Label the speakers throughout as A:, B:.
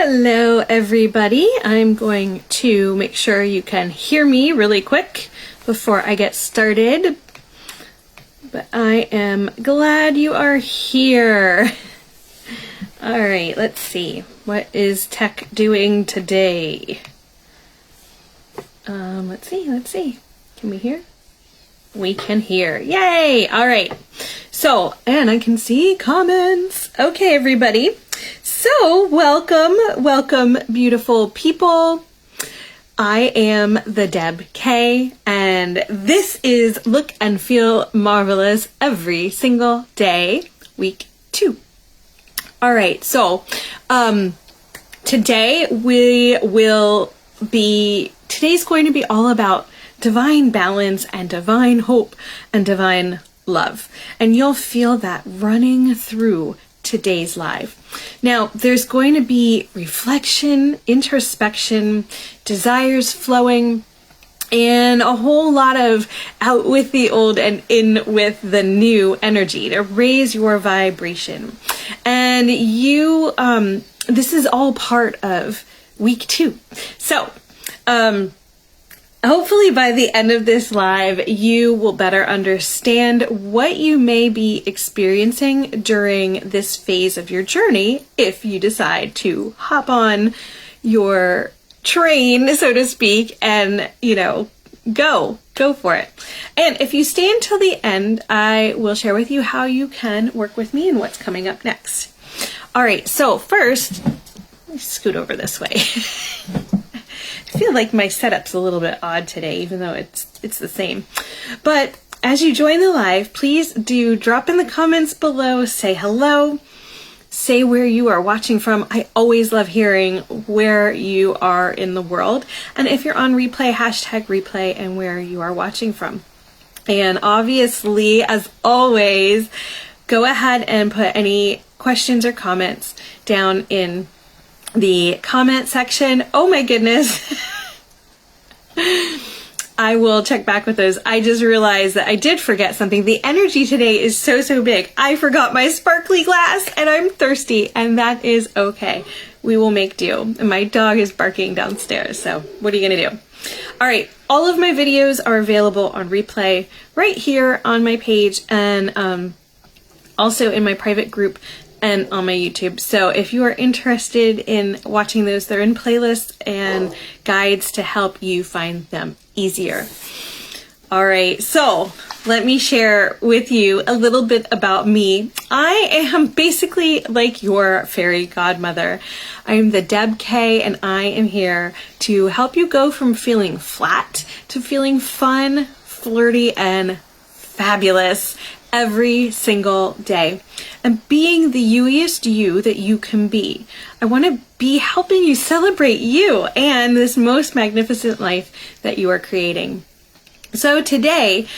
A: Hello everybody. I'm going to make sure you can hear me really quick before I get started. But I am glad you are here. All right, let's see. What is tech doing today? Let's see. Can we hear? We can hear. Yay! All right. So, and I can see comments. Okay, everybody. So, welcome, beautiful people. I am the Deb K, and this is Look and Feel Marvelous Every Single Day, week 2. All right, so today's going to be all about divine balance and divine hope and divine love. And you'll feel that running through today's live. Now, there's going to be reflection, introspection, desires flowing, and a whole lot of out with the old and in with the new energy to raise your vibration. And this is all part of week 2. So, hopefully by the end of this live, you will better understand what you may be experiencing during this phase of your journey if you decide to hop on your train, so to speak, and, go for it. And if you stay until the end, I will share with you how you can work with me and what's coming up next. All right, so first, let me scoot over this way. I feel like my setup's a little bit odd today, even though it's the same. But as you join the live, please do drop in the comments below, say hello, say where you are watching from. I always love hearing where you are in the world. And if you're on replay, hashtag replay and where you are watching from. And obviously, as always, go ahead and put any questions or comments down in the comment section. Oh my goodness. I will check back with those. I just realized that I did forget something. The energy today is so big. I forgot my sparkly glass and I'm thirsty, and that is okay. We will make do. And my dog is barking downstairs, so what are you gonna do? All right, all of my videos are available on replay right here on my page, and also in my private group and on my YouTube. So if you are interested in watching those, they're in playlists and guides to help you find them easier. All right, so let me share with you a little bit about me. I am basically like your fairy godmother. I'm the Deb K, and I am here to help you go from feeling flat to feeling fun, flirty, and fabulous every single day, and being the youiest you that you can be. I want to be helping you celebrate you and this most magnificent life that you are creating. So today,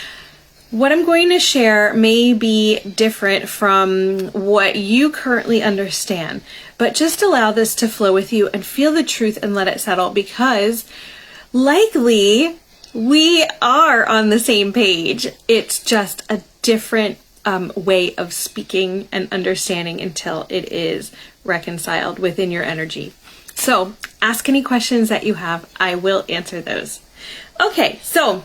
A: what I'm going to share may be different from what you currently understand, but just allow this to flow with you and feel the truth and let it settle, because likely we are on the same page. It's just a different way of speaking and understanding until it is reconciled within your energy. So ask any questions that you have. I will answer those. Okay, so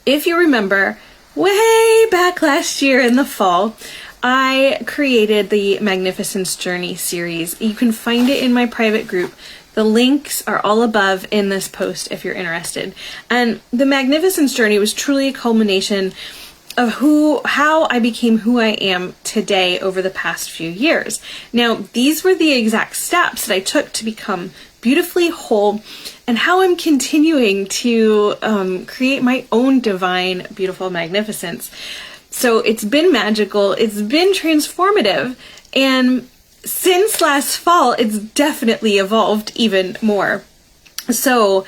A: if you remember, way back last year in the fall, I created the Magnificence Journey series. You can find it in my private group. The links are all above in this post if you're interested. And the Magnificence Journey was truly a culmination of how I became who I am today over the past few years. Now, these were the exact steps that I took to become beautifully whole, and how I'm continuing to create my own divine, beautiful magnificence. So it's been magical, it's been transformative, and since last fall, it's definitely evolved even more. So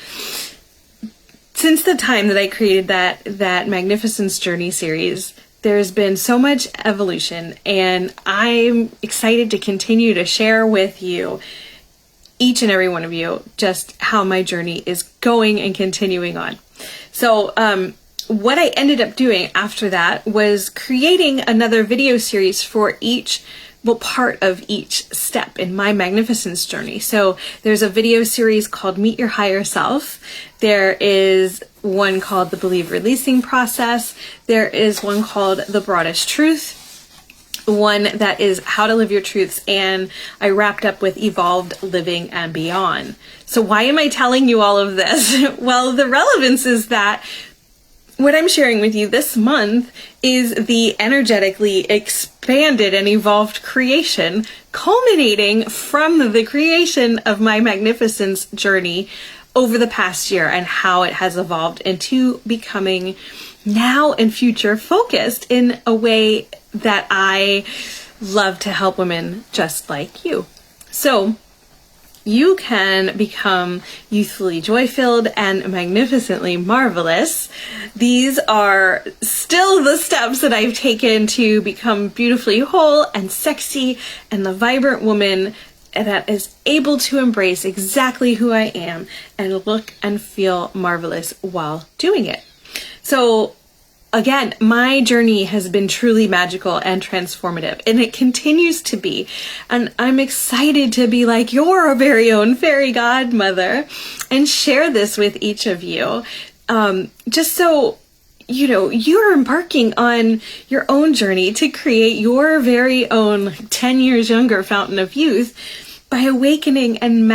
A: since the time that I created that Magnificence Journey series, there's been so much evolution, and I'm excited to continue to share with you, each and every one of you, just how my journey is going and continuing on. So what I ended up doing after that was creating another video series for each part of each step in my magnificence journey. So there's a video series called Meet Your Higher Self. There is one called the Believe Releasing Process. There is one called The Broadest Truth. One that is How to Live Your Truths, and I wrapped up with Evolved Living and Beyond. So why am I telling you all of this? Well, the relevance is that what I'm sharing with you this month is the energetically expanded and evolved creation, culminating from the creation of my magnificence journey over the past year and how it has evolved into becoming now and future focused in a way that I love to help women just like you. So you can become youthfully joy-filled and magnificently marvelous. These are still the steps that I've taken to become beautifully whole and sexy and the vibrant woman that is able to embrace exactly who I am and look and feel marvelous while doing it. So again, my journey has been truly magical and transformative, and it continues to be. And I'm excited to be like your very own fairy godmother and share this with each of you. Just so you know, you're embarking on your own journey to create your very own 10 years younger fountain of youth by awakening and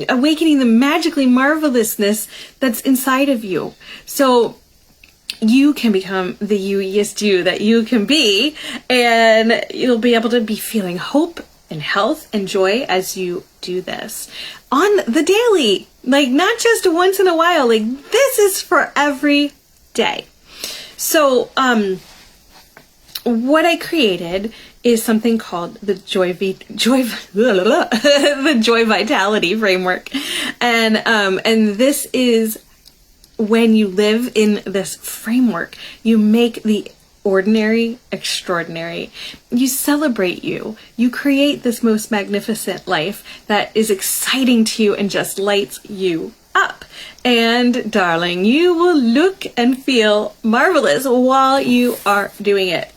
A: awakening the magically marvelousness that's inside of you. So you can become the you-est you that you can be, and you'll be able to be feeling hope and health and joy as you do this on the daily, like not just once in a while, like this is for every day. So what I created is something called the the Joy Vitality Framework. And this is when you live in this framework, you make the ordinary extraordinary. You celebrate you. You create this most magnificent life that is exciting to you and just lights you up. And darling, you will look and feel marvelous while you are doing it.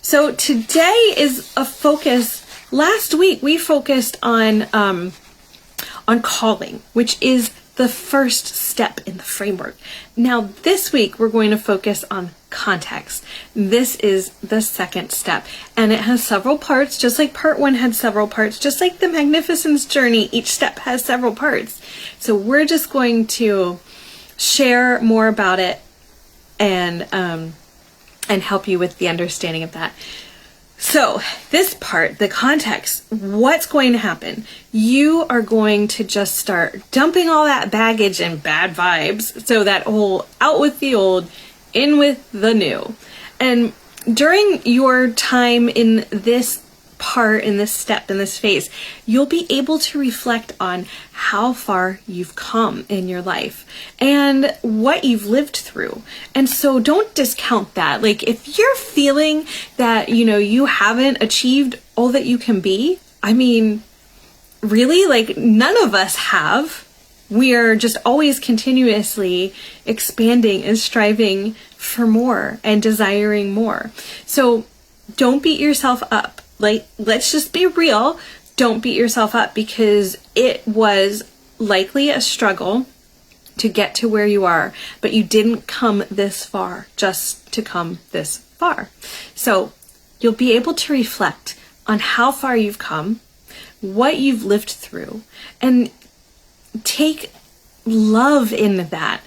A: So today is a focus. Last week we focused on calling, which is the first step in the framework. Now this week we're going to focus on context. This is the second step, and it has several parts, just like part one had several parts, just like the magnificence journey, each step has several parts. So we're just going to share more about it and help you with the understanding of that. So this part, the context, what's going to happen? You are going to just start dumping all that baggage and bad vibes. So that whole out with the old, in with the new. And during your time in this part, in this step, in this phase, you'll be able to reflect on how far you've come in your life and what you've lived through. And so don't discount that. Like if you're feeling that, you know, you haven't achieved all that you can be, I mean, really, like none of us have. We are just always continuously expanding and striving for more and desiring more. So don't beat yourself up. Like, let's just be real. Don't beat yourself up, because it was likely a struggle to get to where you are, but you didn't come this far just to come this far. So you'll be able to reflect on how far you've come, what you've lived through, and take love in that.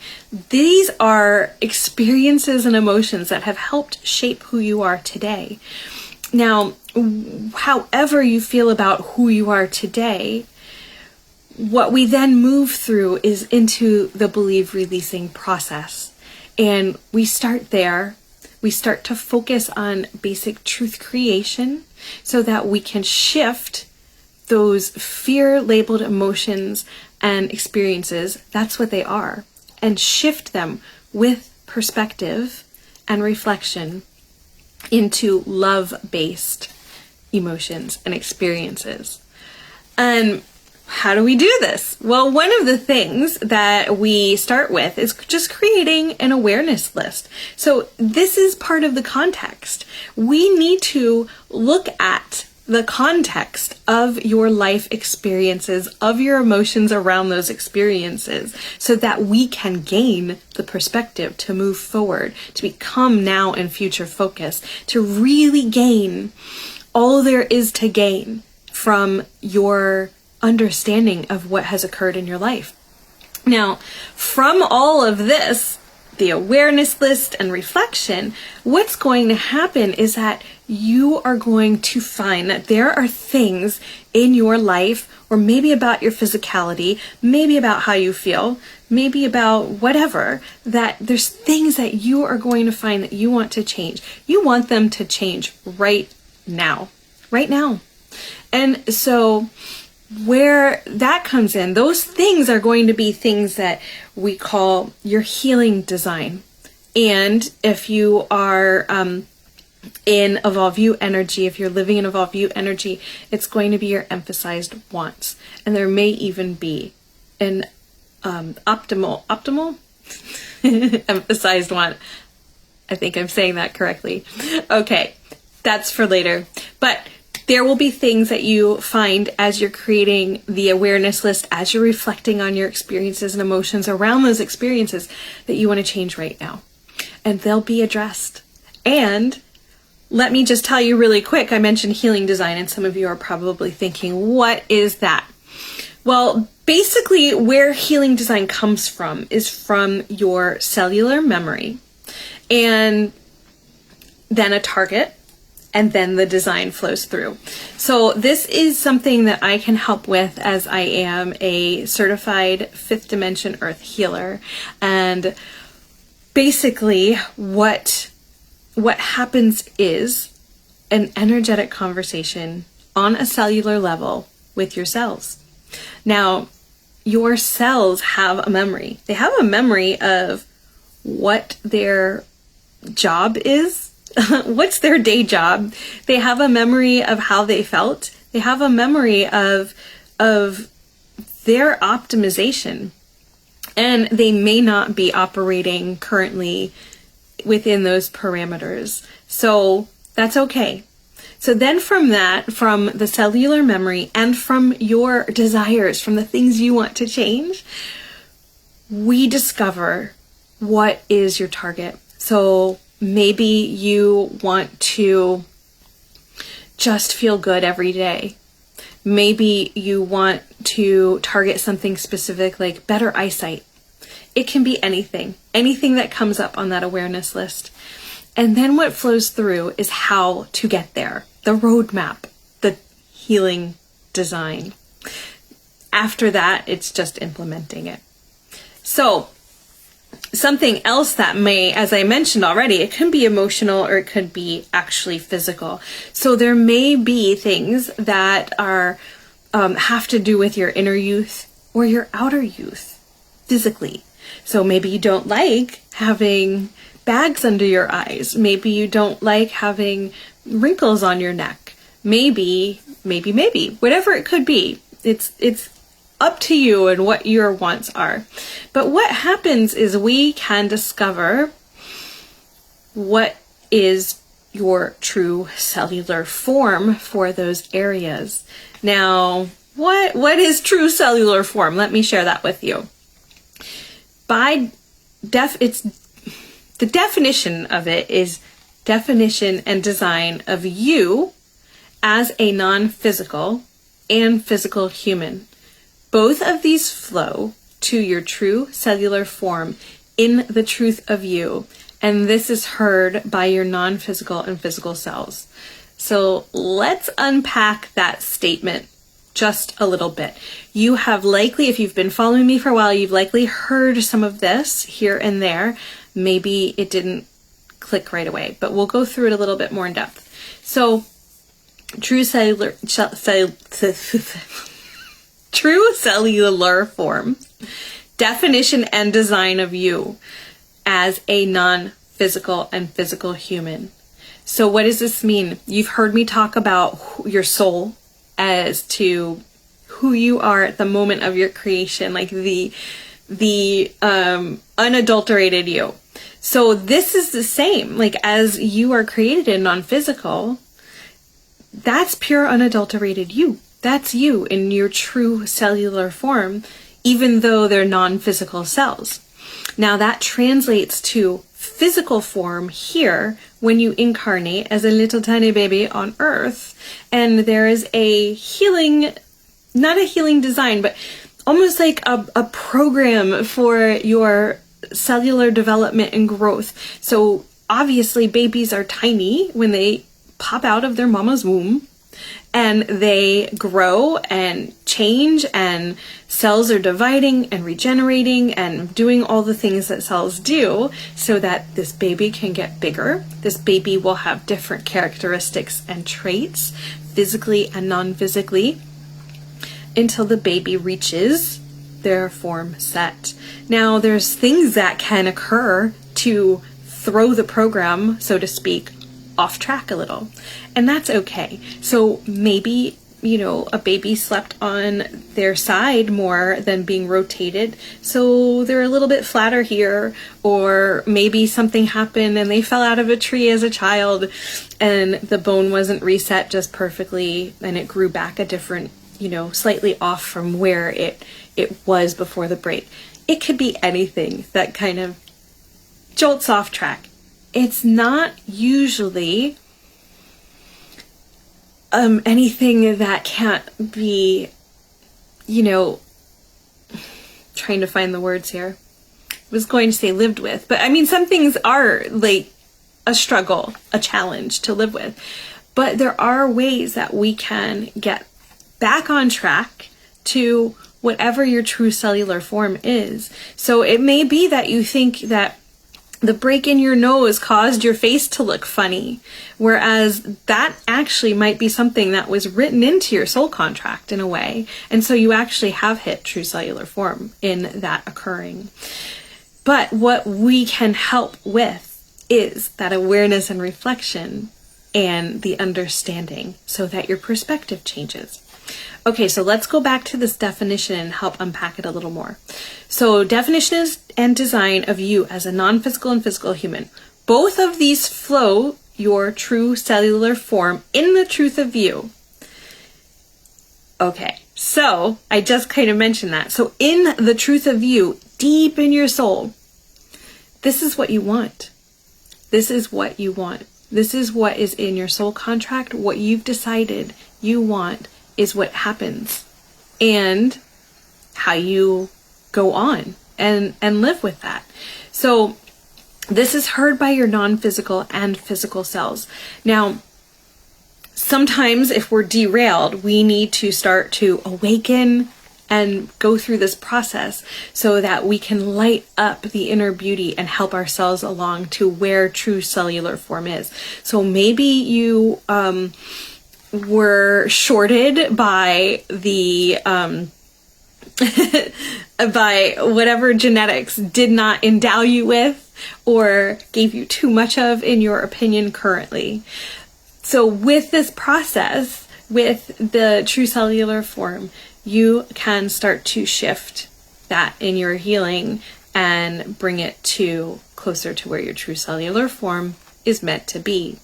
A: These are experiences and emotions that have helped shape who you are today. Now, however you feel about who you are today, what we then move through is into the believe releasing process. And we start there. We start to focus on basic truth creation so that we can shift those fear-labeled emotions and experiences, that's what they are, and shift them with perspective and reflection into love-based emotions and experiences. And how do we do this? Well, one of the things that we start with is just creating an awareness list. So this is part of the context. We need to look at the context of your life experiences, of your emotions around those experiences, so that we can gain the perspective to move forward, to become now and future focused, to really gain all there is to gain from your understanding of what has occurred in your life. Now, from all of this, the awareness list and reflection, what's going to happen is that you are going to find that there are things in your life, or maybe about your physicality, maybe about how you feel, maybe about whatever, that there's things that you are going to find that you want to change. You want them to change right now. And so where that comes in, those things are going to be things that we call your healing design. And if you are in Evolve You energy, if you're living in Evolve You energy, it's going to be your emphasized wants. And there may even be an optimal emphasized want. I think I'm saying that correctly. Okay, that's for later. But there will be things that you find as you're creating the awareness list, as you're reflecting on your experiences and emotions around those experiences, that you want to change right now. And they'll be addressed. And let me just tell you really quick, I mentioned healing design, and some of you are probably thinking, what is that? Well, basically where healing design comes from is from your cellular memory, and then a target, and then the design flows through. So this is something that I can help with, as I am a certified fifth dimension earth healer. And basically what happens is an energetic conversation on a cellular level with your cells. Now, your cells have a memory. They have a memory of what their job is. What's their day job? They have a memory of how they felt. They have a memory of their optimization. And they may not be operating currently within those parameters. So that's okay. So then from that, from the cellular memory and from your desires, from the things you want to change, we discover what is your target. So maybe you want to just feel good every day. Maybe you want to target something specific like better eyesight. It can be anything that comes up on that awareness list. And then what flows through is how to get there, the roadmap, the healing design. After that, it's just implementing it. So something else that may, as I mentioned already, it can be emotional or it could be actually physical. So there may be things that are have to do with your inner youth or your outer youth physically. So maybe you don't like having bags under your eyes. Maybe you don't like having wrinkles on your neck. Maybe, whatever it could be. It's up to you and what your wants are. But what happens is we can discover what is your true cellular form for those areas. Now, what is true cellular form? Let me share that with you. It's the definition of it is definition and design of you as a non-physical and physical human. Both of these flow to your true cellular form in the truth of you, and this is heard by your non-physical and physical cells. So let's unpack that statement just a little bit. You have likely, if you've been following me for a while, you've likely heard some of this here and there. Maybe it didn't click right away, but we'll go through it a little bit more in depth. So true cellular form, definition and design of you as a non-physical and physical human. So what does this mean? You've heard me talk about your soul as to who you are at the moment of your creation, like the unadulterated you. So this is the same, like as you are created in non-physical, that's pure unadulterated you. That's you in your true cellular form, even though they're non-physical cells. Now that translates to physical form here when you incarnate as a little tiny baby on earth, and there is a healing, not a healing design, but almost like a program for your cellular development and growth. So obviously babies are tiny when they pop out of their mama's womb, and they grow and change, and cells are dividing and regenerating and doing all the things that cells do so that this baby can get bigger. This baby will have different characteristics and traits, physically and non-physically, until the baby reaches their form set. Now, there's things that can occur to throw the program, so to speak, off track a little, and that's okay. So maybe, you know, a baby slept on their side more than being rotated, so they're a little bit flatter here, or maybe something happened and they fell out of a tree as a child and the bone wasn't reset just perfectly and it grew back a different, you know, slightly off from where it was before the break. It could be anything that kind of jolts off track. It's not usually anything that can't be, you know, trying to find the words here. I was going to say lived with, but I mean, some things are like a struggle, a challenge to live with. But there are ways that we can get back on track to whatever your true cellular form is. So it may be that you think that the break in your nose caused your face to look funny, whereas that actually might be something that was written into your soul contract in a way, and so you actually have hit true cellular form in that occurring. But what we can help with is that awareness and reflection and the understanding so that your perspective changes. Okay, so let's go back to this definition and help unpack it a little more. So definition and design of you as a non-physical and physical human. Both of these flow your true cellular form in the truth of you. Okay, so I just kind of mentioned that. So in the truth of you, deep in your soul, this is what you want. This is what you want. This is what is in your soul contract. What you've decided you want is what happens, and how you go on and live with that. So this is heard by your non-physical and physical cells. Now, sometimes if we're derailed, we need to start to awaken and go through this process so that we can light up the inner beauty and help ourselves along to where true cellular form is. So maybe you were shorted by the by whatever genetics did not endow you with or gave you too much of in your opinion currently. So with this process, with the true cellular form, you can start to shift that in your healing and bring it to closer to where your true cellular form is meant to be.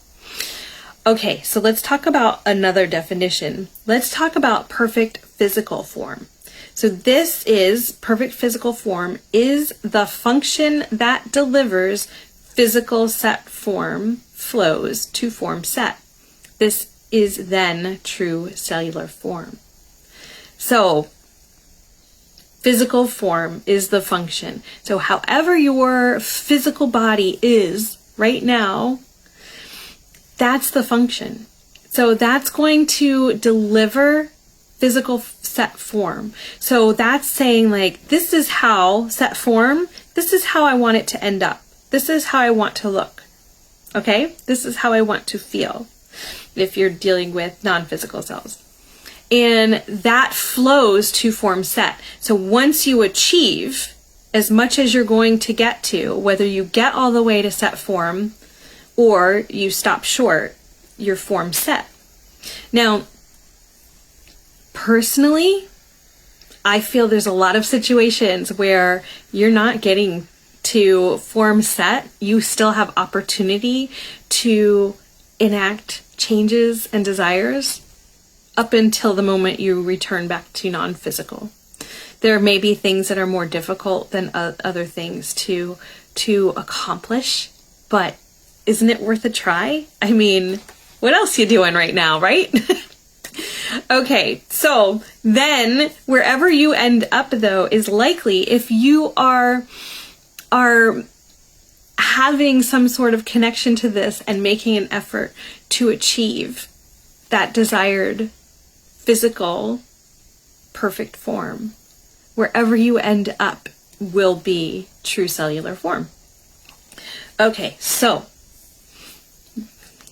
A: Okay, so let's talk about another definition. Let's talk about perfect physical form. So this is, perfect physical form is the function that delivers physical set form flows to form set. This is then true cellular form. So physical form is the function. So however your physical body is right now, that's the function. So that's going to deliver physical set form. So that's saying like, this is how set form, this is how I want it to end up. This is how I want to look. Okay? This is how I want to feel if you're dealing with non-physical cells. And that flows to form set. So once you achieve as much as you're going to get to, whether you get all the way to set form or you stop short, your form set. Now, personally, I feel there's a lot of situations where you're not getting to form set. You still have opportunity to enact changes and desires up until the moment you return back to non-physical. There may be things that are more difficult than other things to accomplish, but isn't it worth a try? I mean, what else you doing right now, right? Okay, so then wherever you end up though is likely, if you are having some sort of connection to this and making an effort to achieve that desired physical perfect form, wherever you end up will be true cellular form. Okay, so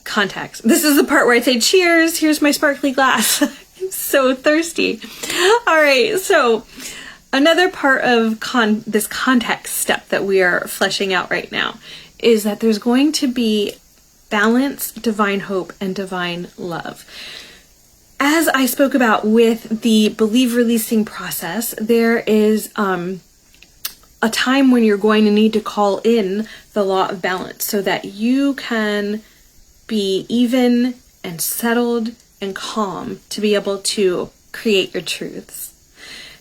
A: context. This is the part where I say cheers. Here's my sparkly glass. I'm so thirsty. All right, so another part of this context step that we are fleshing out right now is that there's going to be balance, divine hope, and divine love. As I spoke about with the believe releasing process, there is a time when you're going to need to call in the law of balance so that you can be even and settled and calm to be able to create your truths.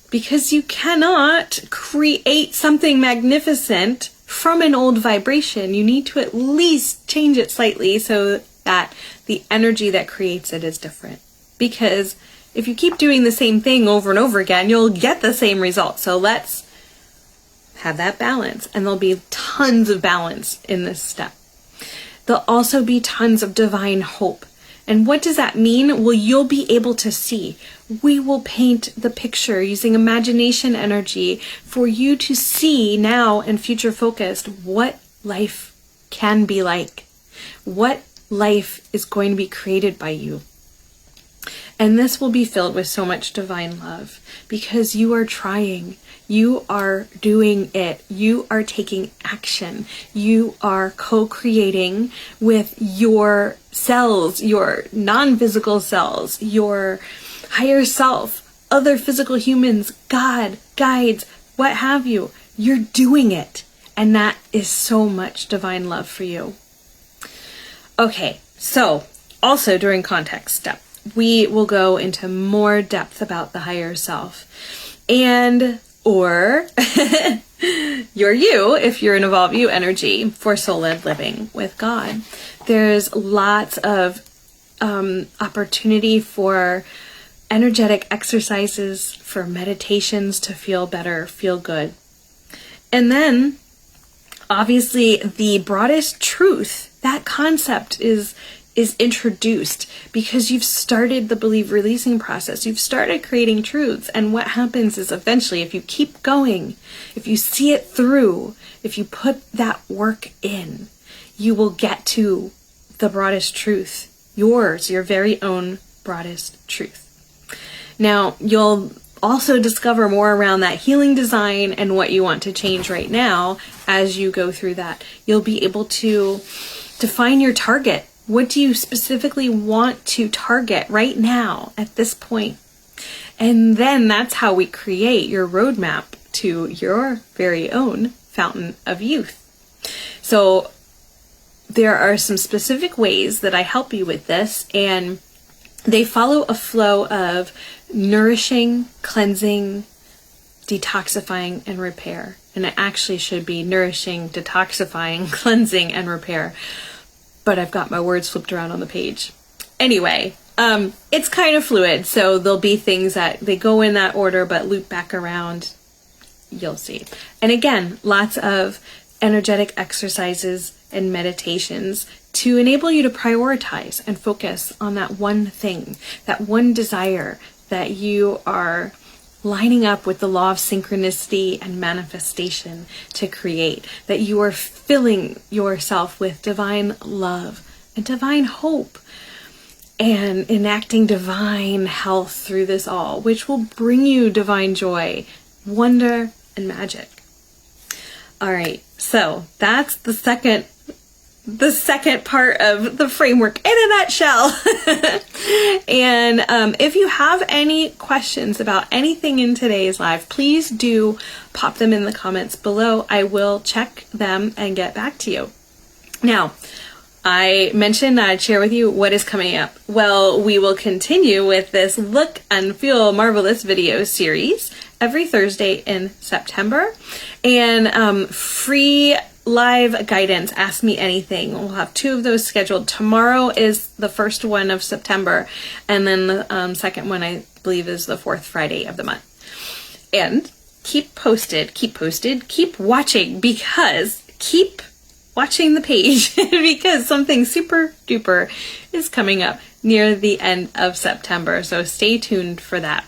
A: Because you cannot create something magnificent from an old vibration. You need to at least change it slightly so that the energy that creates it is different. Because if you keep doing the same thing over and over again, you'll get the same result. So let's have that balance, and there'll be tons of balance in this step. There'll also be tons of divine hope. And what does that mean? Well, you'll be able to see. We will paint the picture using imagination energy for you to see now and future focused what life can be like, what life is going to be created by you. And this will be filled with so much divine love because you are trying. You are doing it. You are taking action. You are co-creating with your cells, your non-physical cells, your higher self, other physical humans, God, guides, what have you. You're doing it. And that is so much divine love for you. Okay, so also during context step, we will go into more depth about the higher self. Or you're you, if you're an Evolve You energy for soul-led living with God. There's lots of opportunity for energetic exercises, for meditations to feel better, feel good. And then, obviously, the broadest truth, that concept is introduced because you've started the believe releasing process. You've started creating truths. And what happens is eventually, if you keep going, if you see it through, if you put that work in, you will get to the broadest truth, yours, your very own broadest truth. Now, you'll also discover more around that healing design and what you want to change right now as you go through that. You'll be able to define your target. What do you specifically want to target right now at this point? And then that's how we create your roadmap to your very own fountain of youth. So there are some specific ways that I help you with this, and they follow a flow of nourishing, cleansing, detoxifying, and repair. And it actually should be nourishing, detoxifying, cleansing, and repair. But I've got my words flipped around on the page. Anyway, it's kind of fluid, so there'll be things that they go in that order but loop back around. You'll see. And again, lots of energetic exercises and meditations to enable you to prioritize and focus on that one thing, that one desire that you are lining up with the law of synchronicity and manifestation to create, that you are filling yourself with divine love and divine hope and enacting divine health through this all, which will bring you divine joy, wonder, and magic. All right, so that's the second the second part of the framework in a nutshell. And if you have any questions about anything in today's live, please do pop them in the comments below. I will check them and get back to you. Now, I mentioned that I'd share with you what is coming up. Well, we will continue with this Look and Feel Marvelous video series every Thursday in September. And free live guidance, Ask Me Anything. We'll have 2 of those scheduled. Tomorrow is the first one of September, and then the second one, I believe, is the 4th Friday of the month. And keep watching, because keep watching the page because something super duper is coming up near the end of September. So stay tuned for that.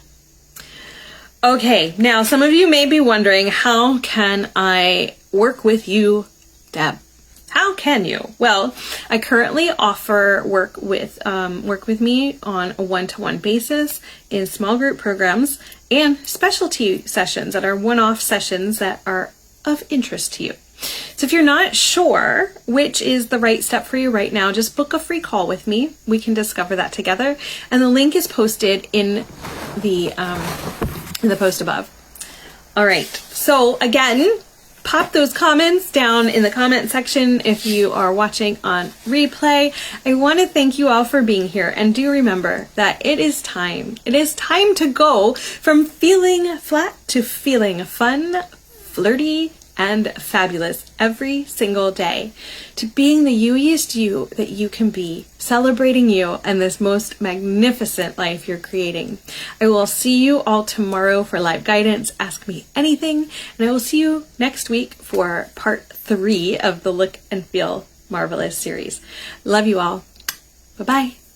A: Okay, now some of you may be wondering, how can I work with you, Deb? How can you? Well, I currently offer work with me on a one-to-one basis in small group programs and specialty sessions that are one-off sessions that are of interest to you. So if you're not sure which is the right step for you right now, just book a free call with me. We can discover that together. And the link is posted in the post above. All right. So again, pop those comments down in the comment section if you are watching on replay. I want to thank you all for being here. And do remember that it is time. It is time to go from feeling flat to feeling fun, flirty, and fabulous every single day, to being the youiest you that you can be, celebrating you and this most magnificent life you're creating. I will see you all tomorrow for live guidance, Ask Me Anything, and I will see you next week for part 3 of the Look and Feel Marvelous series. Love you all. Bye-bye.